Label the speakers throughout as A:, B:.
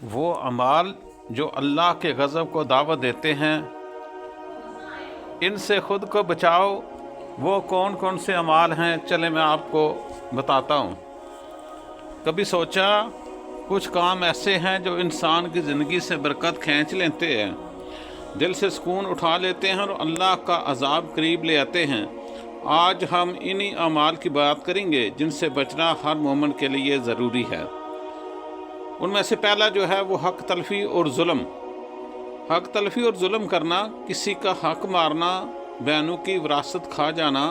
A: وہ اعمال جو اللہ کے غضب کو دعوت دیتے ہیں، ان سے خود کو بچاؤ۔ وہ کون کون سے اعمال ہیں؟ چلے میں آپ کو بتاتا ہوں۔ کبھی سوچا کچھ کام ایسے ہیں جو انسان کی زندگی سے برکت کھینچ لیتے ہیں، دل سے سکون اٹھا لیتے ہیں اور اللہ کا عذاب قریب لے آتے ہیں؟ آج ہم انہی اعمال کی بات کریں گے جن سے بچنا ہر مومن کے لیے ضروری ہے۔ ان میں سے پہلا جو ہے وہ حق تلفی اور ظلم۔ حق تلفی اور ظلم کرنا، کسی کا حق مارنا، بہنوں کی وراثت کھا جانا،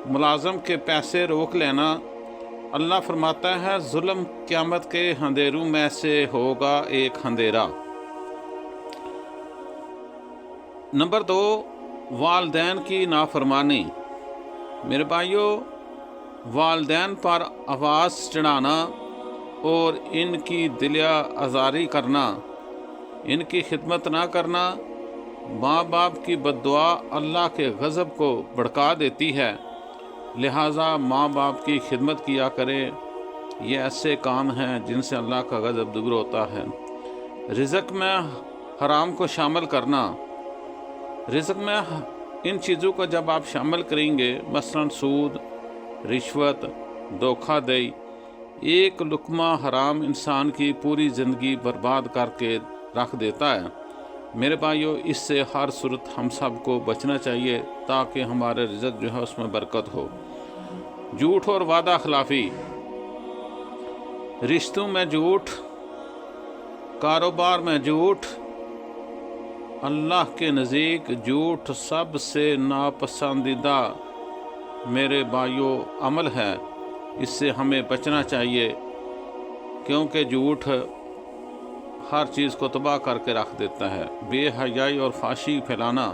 A: ملازم کے پیسے روک لینا۔ اللہ فرماتا ہے ظلم قیامت کے اندھیروں میں سے ہوگا ایک اندھیرا۔ نمبر 2، والدین کی نافرمانی۔ میرے بھائیو، والدین پر آواز چڑھانا اور ان کی دلیہ آزاری کرنا، ان کی خدمت نہ کرنا، ماں باپ کی بد دعا اللہ کے غضب کو بھڑکا دیتی ہے، لہٰذا ماں باپ کی خدمت کیا کرے۔ یہ ایسے کام ہیں جن سے اللہ کا غضب دور ہوتا ہے۔ رزق میں حرام کو شامل کرنا۔ رزق میں ان چیزوں کو جب آپ شامل کریں گے، مثلا سود، رشوت، دھوکہ دہی، ایک لقمہ حرام انسان کی پوری زندگی برباد کر کے رکھ دیتا ہے۔ میرے بھائیو، اس سے ہر صورت ہم سب کو بچنا چاہیے تاکہ ہمارے رزق جو ہے اس میں برکت ہو۔ جھوٹ اور وعدہ خلافی۔ رشتوں میں جھوٹ، کاروبار میں جھوٹ، اللہ کے نزدیک جھوٹ سب سے ناپسندیدہ میرے بھائیو عمل ہے۔ اس سے ہمیں بچنا چاہیے، کیونکہ جھوٹ ہر چیز کو تباہ کر کے رکھ دیتا ہے۔ بے حیائی اور فحاشی پھیلانا،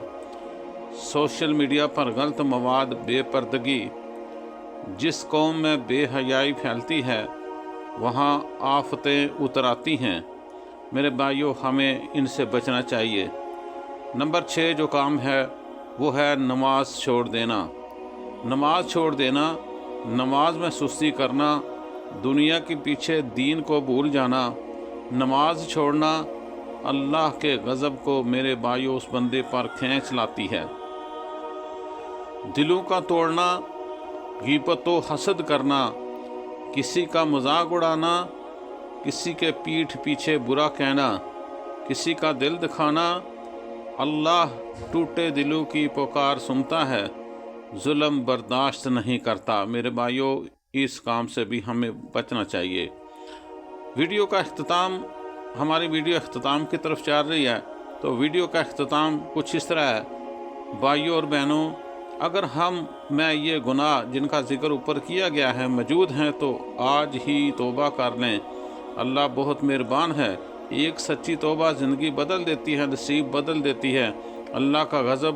A: سوشل میڈیا پر غلط مواد، بے پردگی۔ جس قوم میں بے حیائی پھیلتی ہے وہاں آفتیں اتر آتی ہیں۔ میرے بھائیو، ہمیں ان سے بچنا چاہیے۔ نمبر 6 جو کام ہے وہ ہے نماز چھوڑ دینا۔ نماز چھوڑ دینا، نماز میں سستی کرنا، دنیا کے پیچھے دین کو بھول جانا۔ نماز چھوڑنا اللہ کے غضب کو میرے بھائیو اس بندے پر کھینچ لاتی ہے۔ دلوں کا توڑنا، غیبت و حسد کرنا، کسی کا مذاق اڑانا، کسی کے پیٹھ پیچھے برا کہنا، کسی کا دل دکھانا۔ اللہ ٹوٹے دلوں کی پکار سنتا ہے، ظلم برداشت نہیں کرتا۔ میرے بھائیو، اس کام سے بھی ہمیں بچنا چاہیے۔ ویڈیو کا اختتام، ہماری ویڈیو اختتام کی طرف چل رہی ہے، تو ویڈیو کا اختتام کچھ اس طرح ہے۔ بھائیوں اور بہنوں، اگر ہم میں یہ گناہ جن کا ذکر اوپر کیا گیا ہے موجود ہیں تو آج ہی توبہ کر لیں۔ اللہ بہت مہربان ہے، ایک سچی توبہ زندگی بدل دیتی ہے، نصیب بدل دیتی ہے۔ اللہ کا غضب